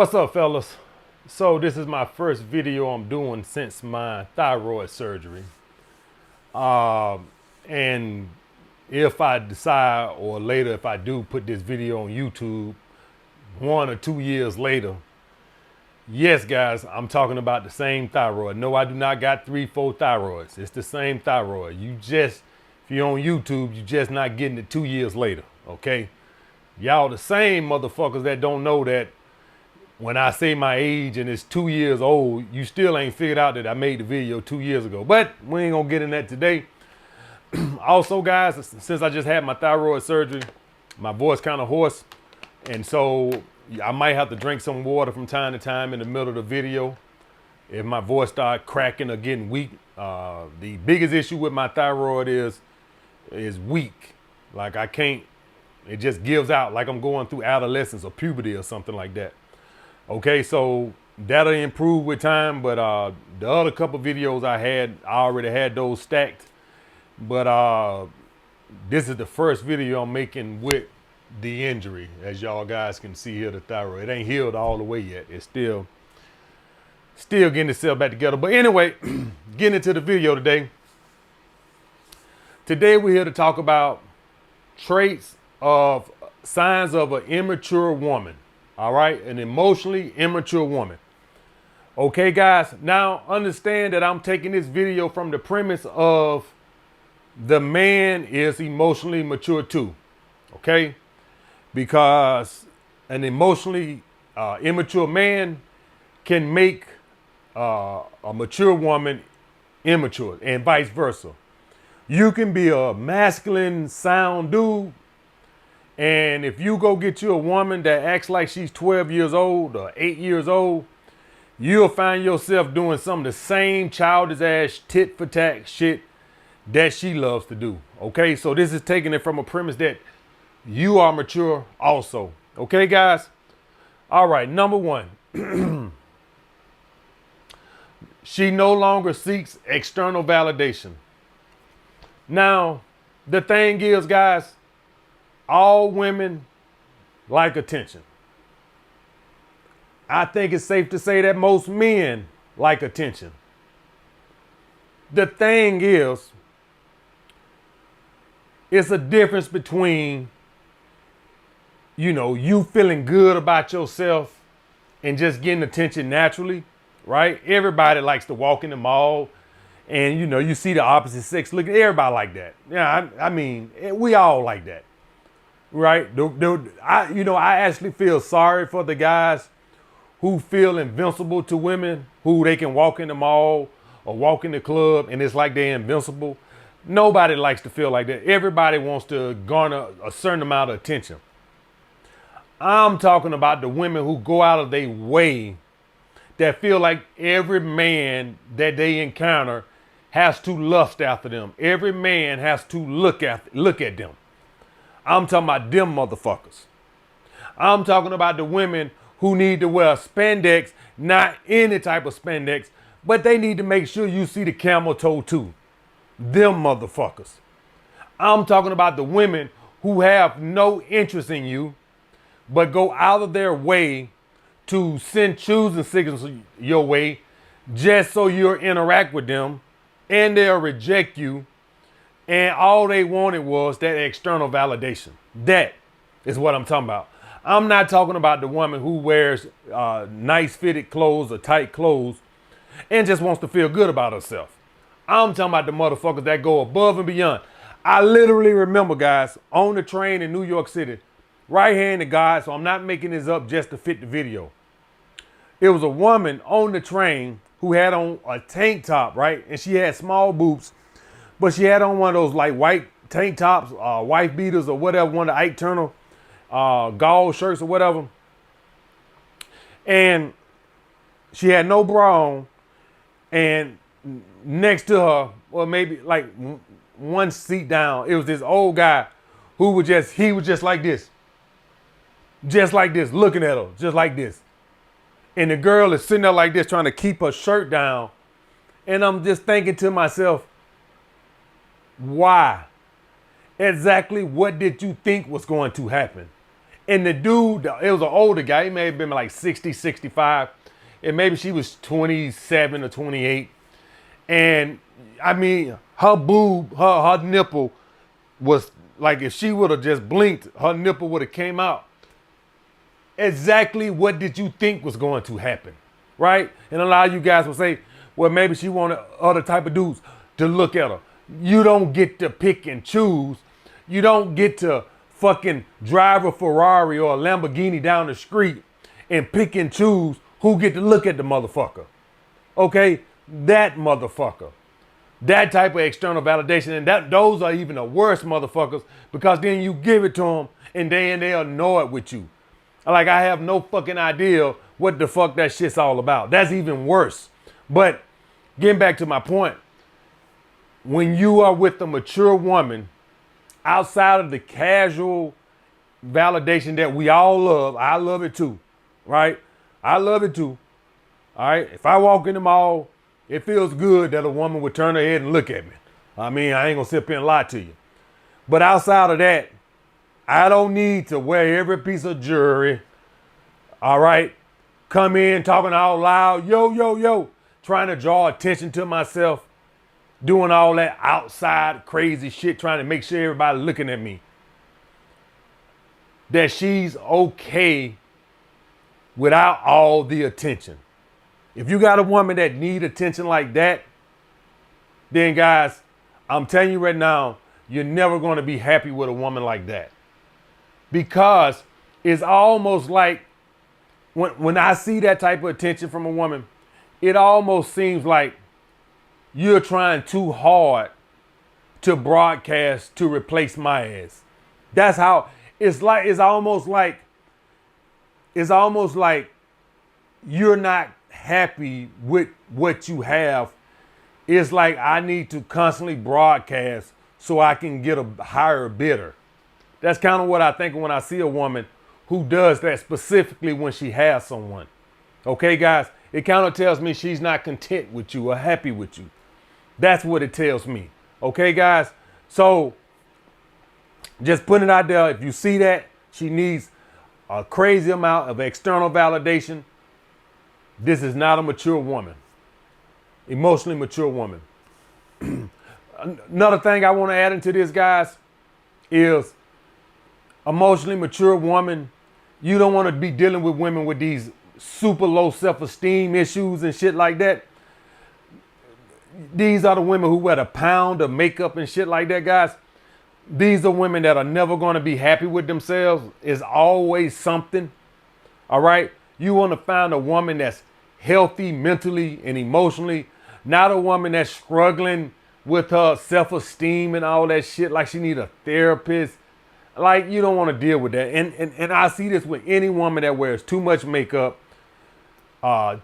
What's up, fellas? So this is my first video I'm doing since my thyroid surgery. And if I decide, or later if I do put this video on YouTube 1 or 2 years later, yes guys, I'm talking about the same thyroid. No, I do not got 3, 4 thyroids. It's the same thyroid. If you're on YouTube, you just not getting it 2 years later, okay? Y'all the same motherfuckers that don't know that when I say my age and it's 2 years old, you still ain't figured out that I made the video 2 years ago. But we ain't gonna get in that today. Also, guys, since I just had my thyroid surgery, my voice kind of hoarse. And so I might have to drink some water from time to time in the middle of the video if my voice start cracking or getting weak. The biggest issue with my thyroid is weak. Like I can't, it just gives out like I'm going through adolescence or puberty or something like that. Okay, so that'll improve with time, but the other couple videos I already had those stacked. But this is the first video I'm making with the injury. As y'all guys can see here, the thyroid. It ain't healed all the way yet. It's still getting itself back together. But anyway, getting into the video today. Today we're here to talk about signs of an immature woman. All right, an emotionally immature woman. Okay, guys, now understand that I'm taking this video from the premise of the man is emotionally mature too. Okay, because an emotionally immature man can make a mature woman immature and vice versa. You can be a masculine, sound dude, and if you go get you a woman that acts like she's 12 years old or 8 years old, you'll find yourself doing some of the same childish ass tit for tat shit that she loves to do. Okay, so this is taking it from a premise that you are mature also. Okay, guys? All right, number one. She no longer seeks external validation. Now, the thing is, guys, all women like attention. I think it's safe to say that most men like attention. The thing is, it's a difference between, you feeling good about yourself and just getting attention naturally, right? Everybody likes to walk in the mall and, you see the opposite sex looking. Everybody like that. Yeah, I mean, we all like that. Right? I actually feel sorry for the guys who feel invincible to women, who they can walk in the mall or walk in the club and it's like they're invincible. Nobody likes to feel like that. Everybody wants to garner a certain amount of attention. I'm talking about the women who go out of their way, that feel like every man that they encounter has to lust after them. Every man has to look at them. I'm talking about them motherfuckers. I'm talking about the women who need to wear spandex, not any type of spandex, but they need to make sure you see the camel toe too. Them motherfuckers. I'm talking about the women who have no interest in you, but go out of their way to send choosing signals your way just so you'll interact with them and they'll reject you. And all they wanted was that external validation. That is what I'm talking about. I'm not talking about the woman who wears nice fitted clothes or tight clothes and just wants to feel good about herself. I'm talking about the motherfuckers that go above and beyond. I literally remember, guys, on the train in New York City, right here in the God, so I'm not making this up just to fit the video. It was a woman on the train who had on a tank top, right? And she had small boobs. But she had on one of those like white tank tops, wife beaters or whatever, one of the Ike Turner gauze shirts or whatever. And she had no bra on. And next to her, or maybe like one seat down, it was this old guy who was just like this. Just like this, looking at her, just like this. And the girl is sitting there like this, trying to keep her shirt down. And I'm just thinking to myself, why? Exactly what did you think was going to happen? And the dude, it was an older guy. He may have been like 60, 65. And maybe she was 27 or 28. And I mean, her boob, her nipple was like, if she would have just blinked, her nipple would have came out. Exactly what did you think was going to happen, right? And a lot of you guys will say, well, maybe she wanted other type of dudes to look at her. You don't get to pick and choose. You don't get to fucking drive a Ferrari or a Lamborghini down the street and pick and choose who get to look at the motherfucker. Okay? That motherfucker. That type of external validation. And those are even the worst motherfuckers, because then you give it to them and they're annoyed with you. Like, I have no fucking idea what the fuck that shit's all about. That's even worse. But getting back to my point, when you are with a mature woman, outside of the casual validation that we all love, I love it too, right? I love it too. All right. If I walk in the mall, it feels good that a woman would turn her head and look at me. I mean, I ain't gonna sit here and lie to you. But outside of that, I don't need to wear every piece of jewelry. All right. Come in talking all loud, yo, yo, yo, trying to draw attention to myself, doing all that outside crazy shit, trying to make sure everybody looking at me. That she's okay without all the attention. If you got a woman that need attention like that, then guys, I'm telling you right now, you're never going to be happy with a woman like that. Because it's almost like when I see that type of attention from a woman, it almost seems like you're trying too hard to broadcast to replace my ass. That's how it's like. It's almost like you're not happy with what you have. It's like I need to constantly broadcast so I can get a higher bidder. That's kind of what I think when I see a woman who does that, specifically when she has someone. Okay, guys, it kind of tells me she's not content with you or happy with you. That's what it tells me. Okay, guys? So just putting it out there. If you see that she needs a crazy amount of external validation, this is not a mature woman. Emotionally mature woman. Another thing I want to add into this, guys, is emotionally mature woman. You don't want to be dealing with women with these super low self-esteem issues and shit like that. These are the women who wear a pound of makeup and shit like that, guys. These are women that are never going to be happy with themselves. It's always something. All right. You want to find a woman that's healthy mentally and emotionally, not a woman that's struggling with her self-esteem and all that shit, like she need a therapist. Like, you don't want to deal with that. And I see this with any woman that wears too much makeup,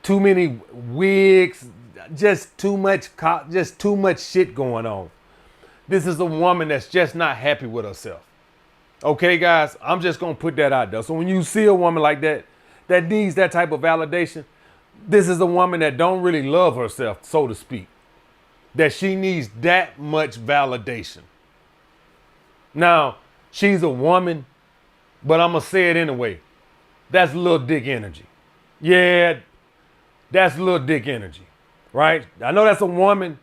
too many wigs, just too much shit going on. This is a woman that's just not happy with herself. Okay, guys, I'm just going to put that out there. So when you see a woman like that, that needs that type of validation, this is a woman that don't really love herself, so to speak, that she needs that much validation. Now, she's a woman, but I'm going to say it anyway. That's little dick energy. Yeah, that's little dick energy, right? I know that's a woman,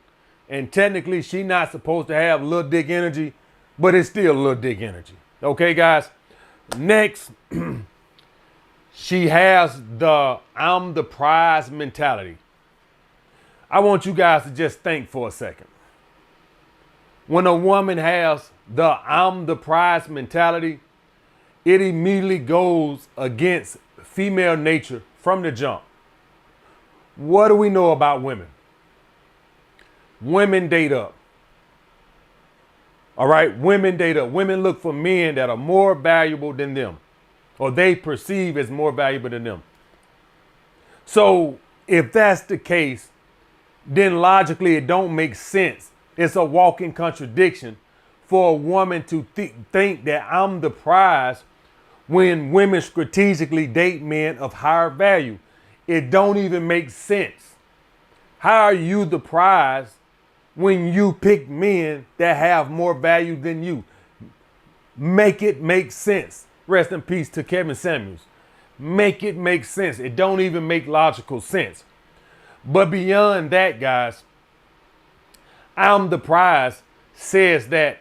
and technically she's not supposed to have little dick energy, but it's still little dick energy. Okay, guys? Next, she has the I'm the prize mentality. I want you guys to just think for a second. When a woman has the I'm the prize mentality, it immediately goes against female nature from the jump. What do we know about women? Women date up. All right, women date up. Women look for men that are more valuable than them, or they perceive as more valuable than them. So if that's the case, then logically it don't make sense. It's a walking contradiction for a woman to think that I'm the prize when women strategically date men of higher value. It don't even make sense. How are you the prize when you pick men that have more value than you? Make it make sense. Rest in peace to Kevin Samuels. Make it make sense. It don't even make logical sense. But beyond that, guys, I'm the prize says that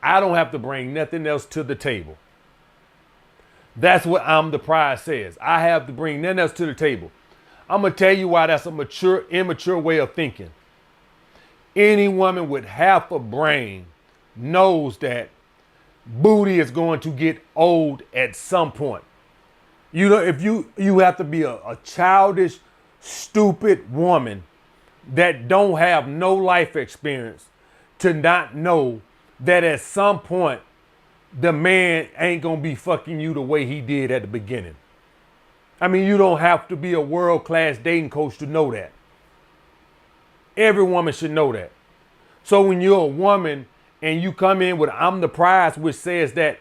I don't have to bring nothing else to the table. That's what I'm the prize says. I have to bring nothing else to the table. I'm going to tell you why that's a immature way of thinking. Any woman with half a brain knows that booty is going to get old at some point. You know, if you have to be a childish, stupid woman that don't have no life experience to not know that at some point the man ain't gonna be fucking you the way he did at the beginning. I mean, you don't have to be a world-class dating coach to know that. Every woman should know that. So when you're a woman and you come in with I'm the prize, which says that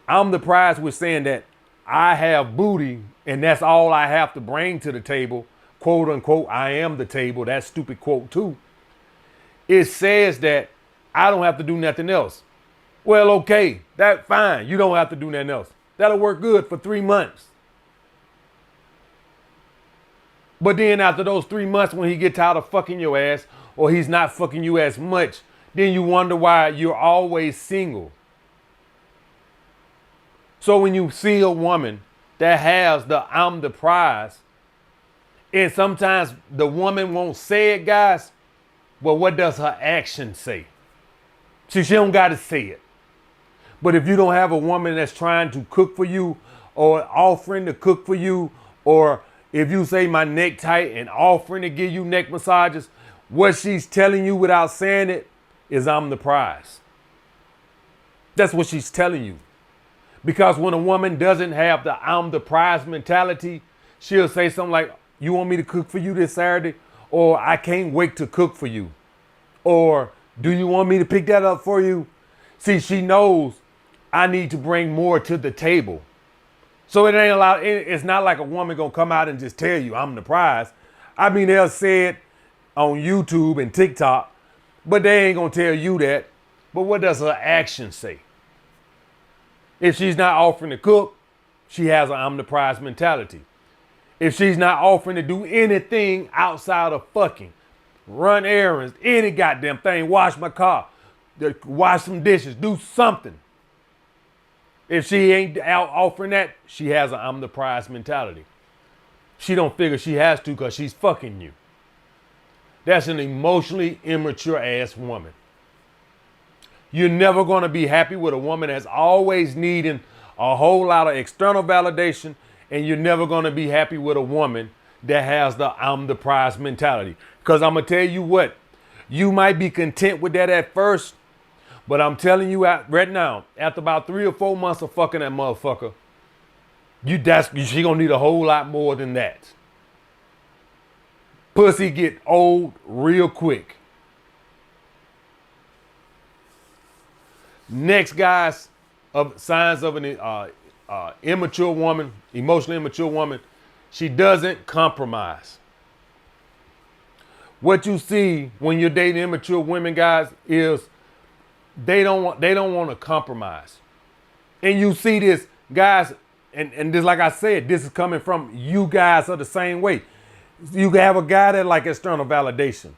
I'm the prize, which saying that I have booty and that's all I have to bring to the table, quote unquote, I am the table, that stupid quote too. It says that I don't have to do nothing else. Well, okay, that's fine. You don't have to do nothing else. That'll work good for 3 months. But then after those 3 months, when he gets tired of fucking your ass or he's not fucking you as much, then you wonder why you're always single. So when you see a woman that has the I'm the prize, and sometimes the woman won't say it, guys, well, what does her action say? She don't got to say it. But if you don't have a woman that's trying to cook for you or offering to cook for you, or if you say my neck tight and offering to give you neck massages, what she's telling you without saying it is I'm the prize. That's what she's telling you. Because when a woman doesn't have the I'm the prize mentality, she'll say something like, you want me to cook for you this Saturday? Or I can't wait to cook for you. Or do you want me to pick that up for you? See, she knows I need to bring more to the table. So it ain't allowed. It's not like a woman gonna come out and just tell you I'm the prize. I mean, they'll say it on YouTube and TikTok, but they ain't gonna tell you that. But what does her action say? If she's not offering to cook, she has an I'm the prize mentality. If she's not offering to do anything outside of fucking, run errands, any goddamn thing, wash my car, wash some dishes, do something. If she ain't out offering that, she has an I'm the prize mentality. She don't figure she has to because she's fucking you. That's an emotionally immature ass woman. You're never going to be happy with a woman that's always needing a whole lot of external validation, and you're never going to be happy with a woman that has the I'm the prize mentality. Because I'm going to tell you what, you might be content with that at first, but I'm telling you right now, after about 3 or 4 months of fucking that motherfucker, she going to need a whole lot more than that. Pussy get old real quick. Next, guys, of signs of an immature woman, emotionally immature woman, she doesn't compromise. What you see when you're dating immature women, guys, is they don't want to compromise. And you see this, guys, and this, like I said, this is coming from you guys are the same way. You can have a guy that like external validation,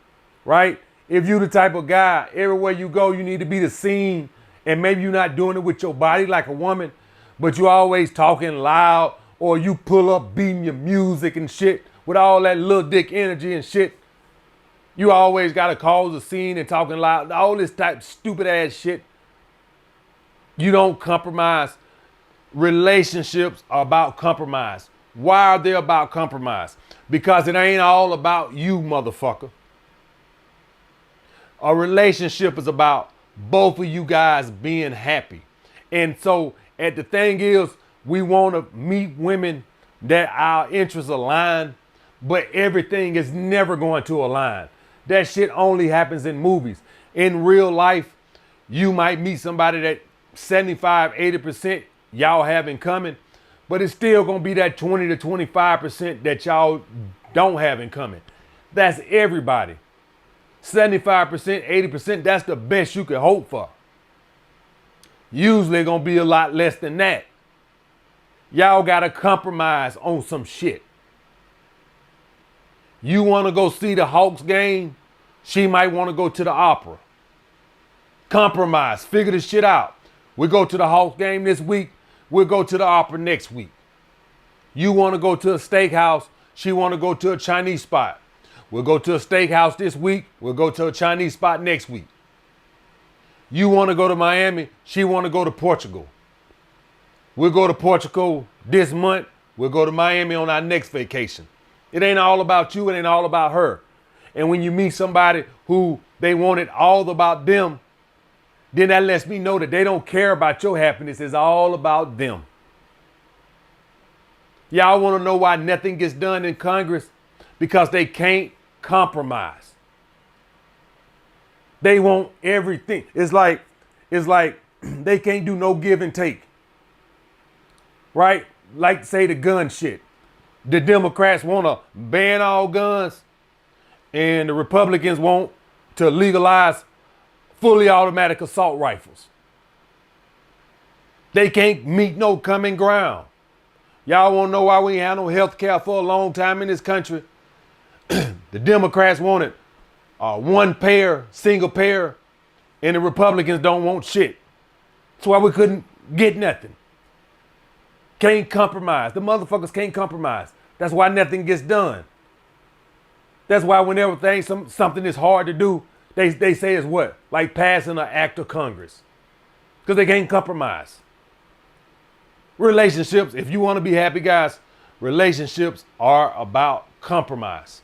right? If you the type of guy, everywhere you go, you need to be the scene. And maybe you're not doing it with your body like a woman, but you always talking loud, or you pull up beating your music and shit with all that little dick energy and shit. You always got to cause a scene and talking loud, all this type of stupid ass shit. You don't compromise. Relationships are about compromise. Why are they about compromise? Because it ain't all about you, motherfucker. A relationship is about both of you guys being happy. And so, the thing is, we want to meet women that our interests align, but everything is never going to align. That shit only happens in movies. In real life, you might meet somebody that 75, 80% y'all have in common, but it's still going to be that 20 to 25% that y'all don't have in common. That's everybody. 75%, 80%, that's the best you can hope for. Usually going to be a lot less than that. Y'all gotta compromise on some shit. You wanna go see the Hawks game? She might wanna go to the opera. Compromise, figure the shit out. We go to the Hawks game this week, we'll go to the opera next week. You wanna go to a steakhouse, she wanna go to a Chinese spot. We'll go to a steakhouse this week, we'll go to a Chinese spot next week. You wanna go to Miami, she wanna go to Portugal. We'll go to Portugal this month. We'll go to Miami on our next vacation. It ain't all about you. It ain't all about her. And when you meet somebody who they want it all about them, then that lets me know that they don't care about your happiness. It's all about them. Y'all want to know why nothing gets done in Congress? Because they can't compromise. They want everything. It's like they can't do no give and take. Right? Like say the gun shit. The Democrats want to ban all guns and the Republicans want to legalize fully automatic assault rifles. They can't meet no common ground. Y'all want to know why we ain't had no health care for a long time in this country? The Democrats wanted one payer, single payer, and the Republicans don't want shit. That's why we couldn't get nothing. Can't compromise. The motherfuckers can't compromise. That's why nothing gets done. That's why whenever something is hard to do, they say it's what? Like passing an act of Congress. Because they can't compromise. Relationships, if you want to be happy, guys, relationships are about compromise.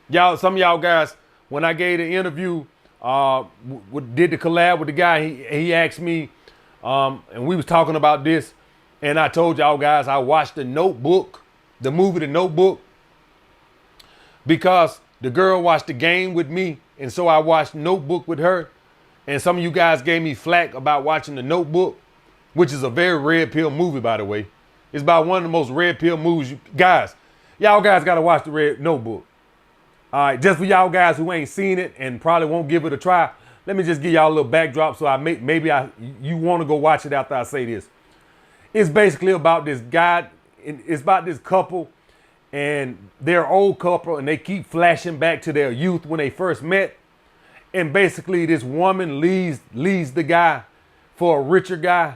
Y'all, some of y'all guys, when I gave the interview, did the collab with the guy, he asked me, and we was talking about this, and I told y'all guys I watched The Notebook, the movie The Notebook, because the girl watched the game with me, and so I watched Notebook with her, and some of you guys gave me flack about watching The Notebook, which is a very red pill movie, by the way. It's about one of the most red pill movies. Y'all guys got to watch The Red Notebook. All right, just for y'all guys who ain't seen it and probably won't give it a try, let me just give y'all a little backdrop so you want to go watch it after I say this. It's basically about this guy, it's about this couple, and they're an old couple, and they keep flashing back to their youth when they first met. And basically this woman leaves the guy for a richer guy.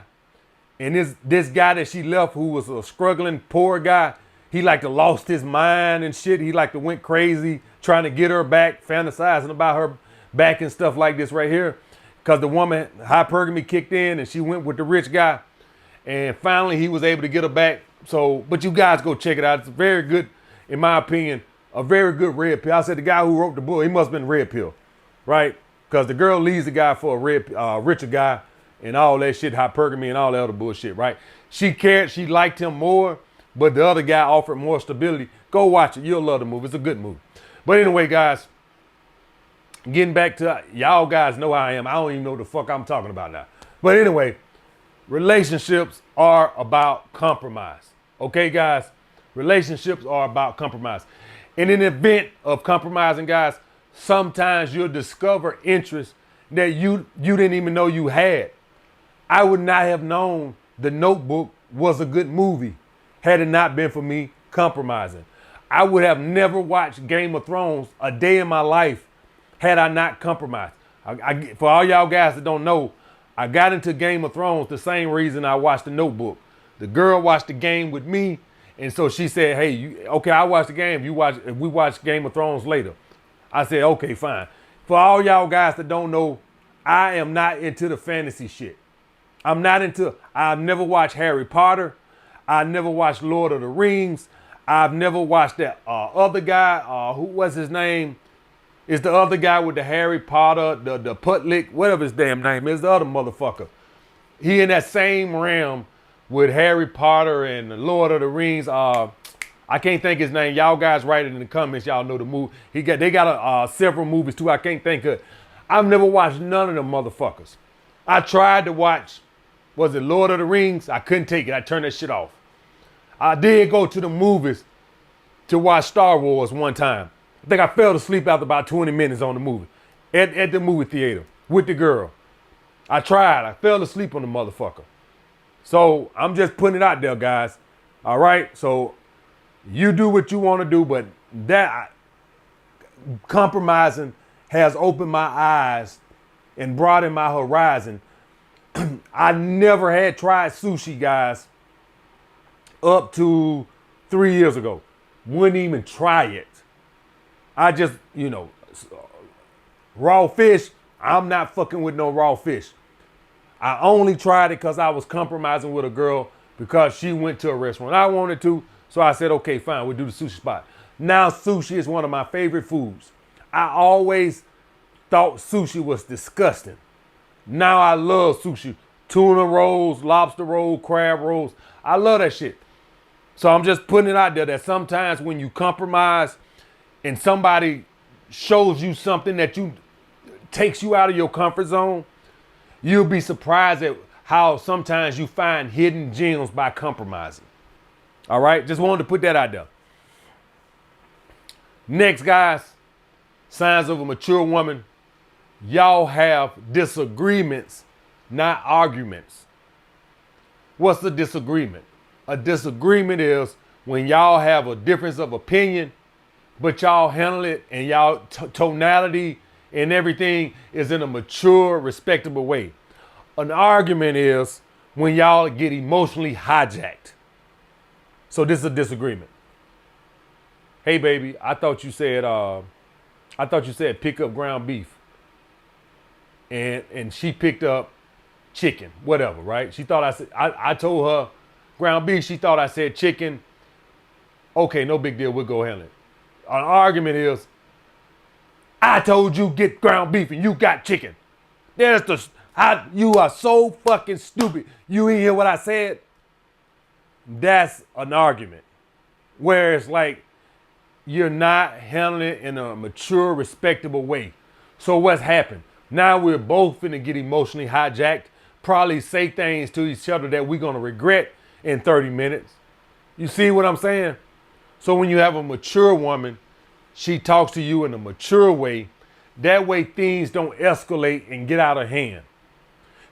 And this guy that she left, who was a struggling poor guy, he like to lost his mind and shit. He like to went crazy trying to get her back, fantasizing about her back and stuff like this right here. Because the woman, hypergamy kicked in and she went with the rich guy. And finally he was able to get her back. So, but you guys go check it out. It's very good, in my opinion, a very good red pill. I said the guy who wrote the book, he must have been red pill, right? Because the girl leaves the guy for a richer guy and all that shit, hypergamy and all that other bullshit, right? She cared, she liked him more, but the other guy offered more stability. Go watch it. You'll love the movie. It's a good movie. But anyway, guys, getting back to, y'all guys know how I am. I don't even know what the fuck I'm talking about now. But anyway, relationships are about compromise. Okay, guys? Relationships are about compromise. In an event of compromising, guys, sometimes you'll discover interests that you didn't even know you had. I would not have known The Notebook was a good movie had it not been for me compromising. I would have never watched Game of Thrones a day in my life had I not compromised. For all y'all guys that don't know, I got into Game of Thrones the same reason I watched The Notebook. The girl watched the game with me, and so she said, hey, okay, I watched the game. If we watch Game of Thrones later. I said, okay, fine. For all y'all guys that don't know, I am not into the fantasy shit. I've never watched Harry Potter. I never watched Lord of the Rings. I've never watched that other guy, who was his name? It's the other guy with the Harry Potter, the Putlick, whatever his damn name is, the other motherfucker. He in that same realm with Harry Potter and the Lord of the Rings. I can't think his name. Y'all guys write it in the comments. Y'all know the movie. They got several movies too. I can't think of. I've never watched none of them motherfuckers. I tried to watch, was it Lord of the Rings? I couldn't take it. I turned that shit off. I did go to the movies to watch Star Wars one time. I think I fell asleep after about 20 minutes on the movie at the movie theater with the girl. I tried. I fell asleep on the motherfucker. So I'm just putting it out there, guys. All right. So you do what you want to do, but that compromising has opened my eyes and broadened my horizon. I never had tried sushi, guys, up to 3 years ago. Wouldn't even try it. I just, raw fish, I'm not fucking with no raw fish. I only tried it because I was compromising with a girl because she went to a restaurant I wanted to. So I said, okay, fine, we'll do the sushi spot. Now sushi is one of my favorite foods. I always thought sushi was disgusting. Now I love sushi. Tuna rolls, lobster roll, crab rolls. I love that shit. So I'm just putting it out there that sometimes when you compromise and somebody shows you something that takes you out of your comfort zone, you'll be surprised at how sometimes you find hidden gems by compromising. All right, just wanted to put that out there. Next, guys, signs of a mature woman. Y'all have disagreements, not arguments. What's the disagreement? A disagreement is when y'all have a difference of opinion, but y'all handle it and y'all tonality and everything is in a mature, respectable way. An argument is when y'all get emotionally hijacked. So this is a disagreement. Hey baby, I thought you said pick up ground beef. And she picked up chicken, whatever, right? She thought I told her ground beef, she thought I said chicken. Okay, no big deal, we'll go handle it. An argument is, I told you get ground beef and you got chicken. You are so fucking stupid. You didn't hear what I said? That's an argument. Where it's like, you're not handling it in a mature, respectable way. So what's happened? Now we're both finna get emotionally hijacked, probably say things to each other that we're gonna regret in 30 minutes. You see what I'm saying? So when you have a mature woman, she talks to you in a mature way. That way things don't escalate and get out of hand.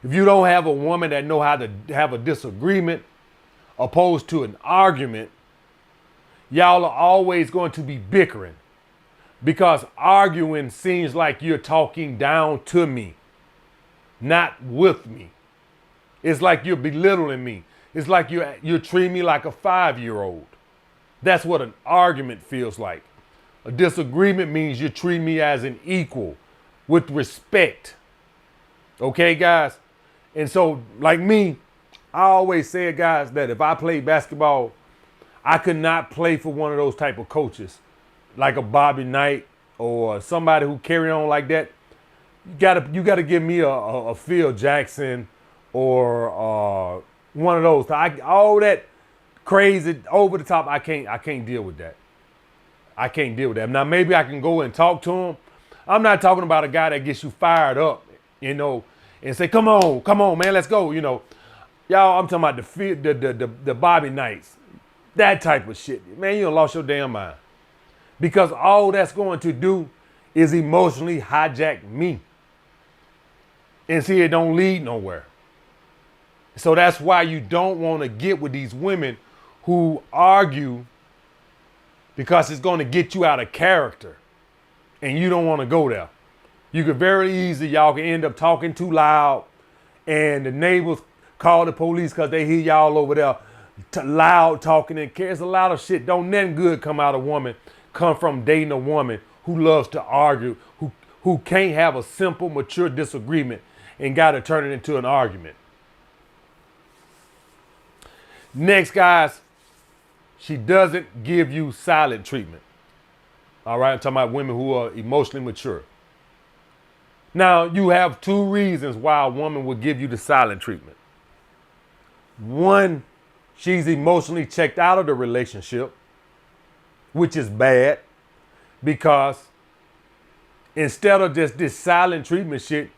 If you don't have a woman that know how to have a disagreement opposed to an argument, y'all are always going to be bickering because arguing seems like you're talking down to me, not with me. It's like you're belittling me. It's like you're treating me like a 5-year-old. That's what an argument feels like. A disagreement means you're treating me as an equal with respect. Okay, guys? And so, like me, I always said, guys, that if I played basketball, I could not play for one of those type of coaches, like a Bobby Knight or somebody who carry on like that. You gotta give me a Phil Jackson or one of those. All that crazy over the top, I can't deal with that. I can't deal with that. Now maybe I can go and talk to him. I'm not talking about a guy that gets you fired up, and say, come on, man, let's go, Y'all, I'm talking about the Bobby Knights. That type of shit. Man, you done lost your damn mind. Because all that's going to do is emotionally hijack me. And see, it don't lead nowhere. So that's why you don't want to get with these women who argue because it's going to get you out of character. And you don't want to go there. You could very easily, y'all can end up talking too loud and the neighbors call the police because they hear y'all over there loud talking and cares a lot of shit. Don't nothing good come out of woman come from dating a woman who loves to argue, who can't have a simple, mature disagreement and got to turn it into an argument. Next, guys, she doesn't give you silent treatment. All right, I'm talking about women who are emotionally mature. Now, you have two reasons why a woman would give you the silent treatment. One, she's emotionally checked out of the relationship, which is bad because instead of just this silent treatment shit,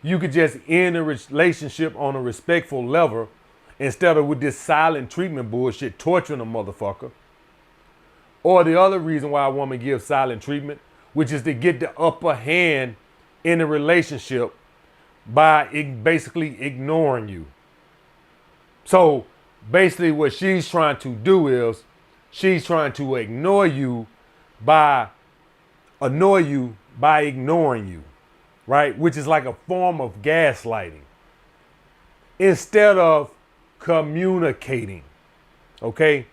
you could just end a relationship on a respectful level instead of with this silent treatment bullshit, torturing a motherfucker. Or the other reason why a woman gives silent treatment, which is to get the upper hand in a relationship by basically ignoring you. So basically what she's trying to do is she's trying to by annoy you by ignoring you, right? Which is like a form of gaslighting instead of communicating. Okay?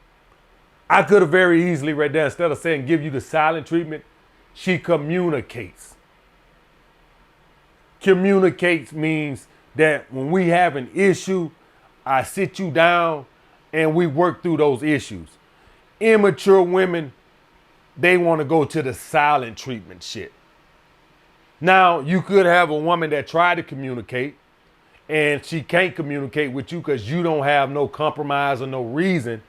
I could have very easily read that instead of saying give you the silent treatment, she communicates. Communicates means that when we have an issue, I sit you down and we work through those issues. Immature women, they want to go to the silent treatment shit. Now, you could have a woman that tried to communicate and she can't communicate with you because you don't have no compromise or no reason.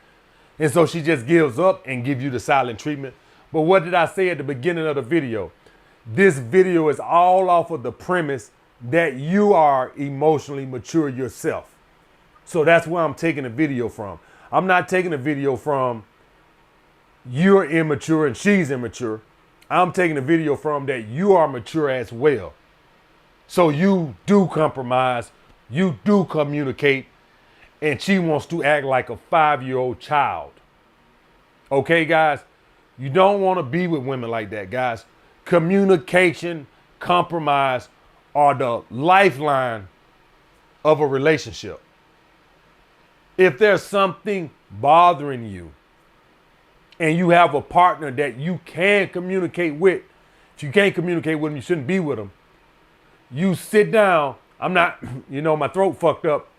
And so she just gives up and give you the silent treatment. But what did I say at the beginning of the video? This video is all off of the premise that you are emotionally mature yourself. So that's where I'm taking the video from. I'm not taking the video from you're immature and she's immature. I'm taking the video from that you are mature as well. So you do compromise, you do communicate, and she wants to act like a 5-year-old child. Okay, guys? You don't want to be with women like that, guys. Communication, compromise are the lifeline of a relationship. If there's something bothering you and you have a partner that you can communicate with, if you can't communicate with them, you shouldn't be with them. You sit down. I'm not, my throat fucked up.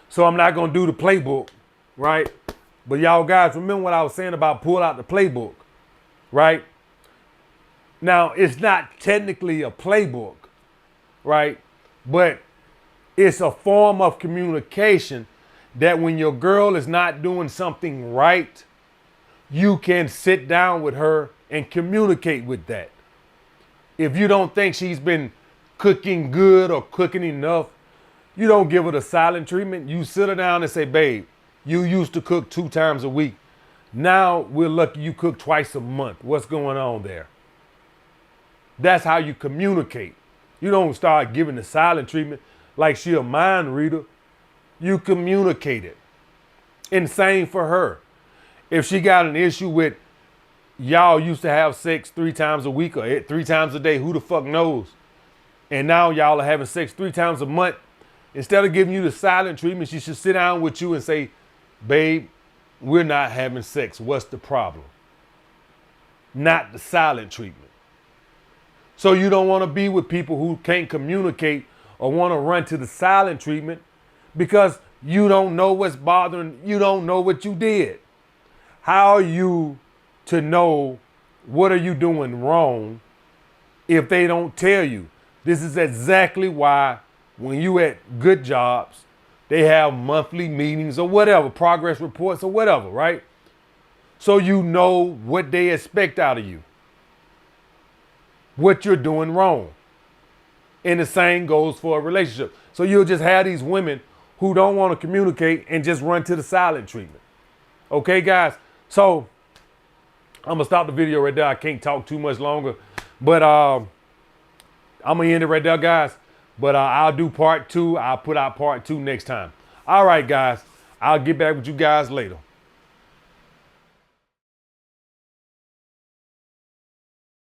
So I'm not going to do the playbook, right? But y'all guys, remember what I was saying about pull out the playbook, right? Now, it's not technically a playbook, right? But it's a form of communication that when your girl is not doing something right, you can sit down with her and communicate with that. If you don't think she's been cooking good or cooking enough, you don't give her the silent treatment. You sit her down and say, babe, you used to cook 2 times a week. Now we're lucky you cook twice a month. What's going on there? That's how you communicate. You don't start giving the silent treatment like she a mind reader. You communicate it. And same for her. If she got an issue with y'all used to have sex 3 times a week or 3 times a day, who the fuck knows? And now y'all are having sex 3 times a month. Instead of giving you the silent treatment, she should sit down with you and say, babe, we're not having sex. What's the problem? Not the silent treatment. So you don't want to be with people who can't communicate or want to run to the silent treatment because you don't know what's bothering, you don't know what you did. How are you to know what are you doing wrong if they don't tell you? This is exactly why when you at good jobs, they have monthly meetings or whatever, progress reports or whatever, right? So you know what they expect out of you, what you're doing wrong. And the same goes for a relationship. So you'll just have these women who don't want to communicate and just run to the silent treatment. Okay, guys? So I'm going to stop the video right there. I can't talk too much longer. But I'm going to end it right there, guys. But I'll do part 2. I'll put out part 2 next time. All right, guys. I'll get back with you guys later.